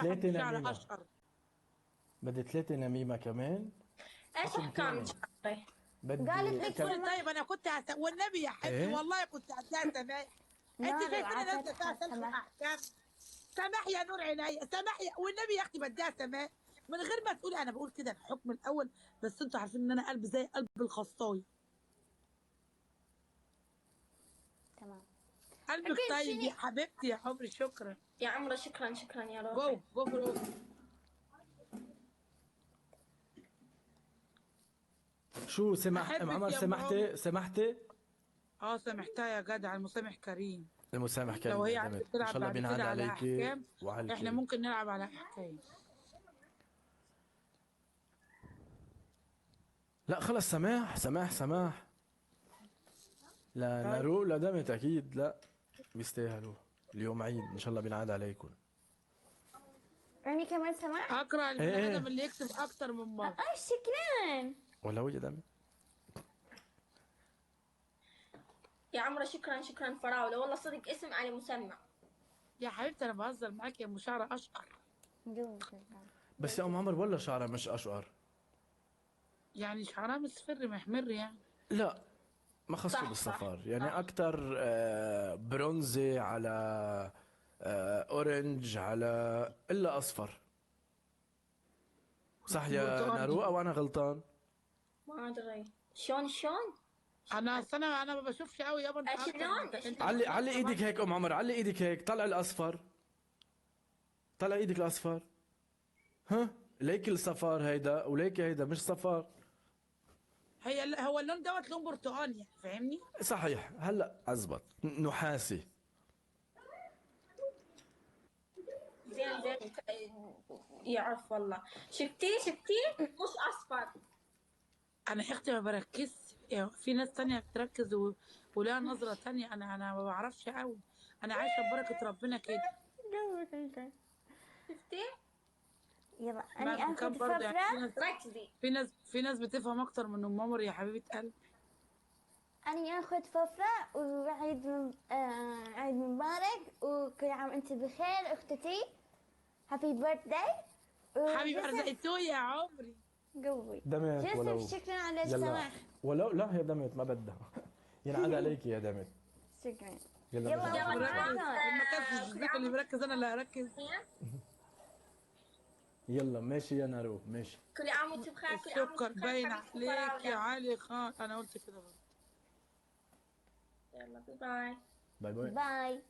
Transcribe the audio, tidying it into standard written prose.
ثلاثة شعر نميمة، اشقر. بدي ثلاثة نميمة كمان. ايش احكام ان شاء الله؟ بدي قالت لك قولي سماح. طيب انا كنت والنبي يا حبيبتي ايه والله كنت هديها سماح. انت نار شايفاني نازله العسل فيها سلف سماح. واحكام؟ سماح يا نور عينيا، سماح والنبي يا اختي بديها سماح من غير ما تقولي. انا بقول كده الحكم الاول، بس انتوا عارفين ان انا قلبي زي قلب الخصايه. تمام. قلبك أكيد طيب يا شيء. حبيبتي يا عمري، شكرا. يا عمرو شكرا شكرا يا روحي. جو جو جو. شو سمح ام احبك عمر؟ يا ام عمر. سمحتي اه سامحتها يا جدع، المسامح كريم. المسامح لو كريم هي يا عايزه دمت، ان تلعب شاء الله بعد بينعاد كده على عليكي احكام، وعلى احنا الكل. ممكن نلعب على احكام. لا خلص، سماح. لا طيب نارو لا دمت اكيد لا، بيستاهلوا. اليوم عيد، ان شاء الله بينعاد عليكم. يعني كمان سماح. اكره ايه البني ادم ايه اللي يكتب اكتر من مره. شكرا. ولو يا دمت. يا عمرو شكرا شكرا فراولة، والله صدق اسم على مسمى. يا حبيبتي انا بهزر معاك يا ام شعر اشقر. بس يا ام عمر والله شعرها مش اشقر. يعني شعرها مصفر محمر يعني. لا ما خصه صح صح بالصفار، يعني صح. اكتر برونزي على اورنج على الا اصفر. صح يا نارو برتقاني. او انا غلطان؟ ما ادري شلون. انا اصل انا ما بشوفش قوي يابا، انت ايش اكتر اللون انت ايش انت اللون؟ علي بتشوف ايدك كمان. هيك ام عمر، علي ايدك هيك، طلع الاصفر، طلع ايدك الاصفر. ها ليك الصفار هيدا وليك هيدا مش صفار. هو اللون دوت لون برتقاني يعني، فاهمني؟ صحيح، هلا ازبط نحاسي. زين زين يعرف والله. شفتي مش اصفر. انا يا اختي ما بركزش يعني، في ناس تانية بتركز ولها نظرة تانية. انا ما بعرفش قوي، انا عايشة ببركة ربنا كده. شفتي يلا اني مهما كان اخذ برضه يعني في ففرة. ناس، ركزي. في ناس بتفهم اكتر من ام عمر يا حبيبة قلبي. اني اخذ ففرة وعيد عيد مبارك وكل عام انت بخير اختتي. هابي بيرثداي. حبيب ارزقتوه يا عمري. قوي دمت ولو. جوزيف شكرا على يلا السماح. ولو لا يا دمت ما بدها. ينعاد عليك يا دمت. شكرا. يلا يلا بدها. مركز معاكم. وما كانش الجزء اللي مركز انا اللي هركز. يلا ماشي يا نارو ماشي. كل عام وانت بخير، كل عام وانت السكر بخير باين حبيبتي عليك يا فراولة. علي خان، انا قلت كده برضه. يلا باي باي. باي باي. باي.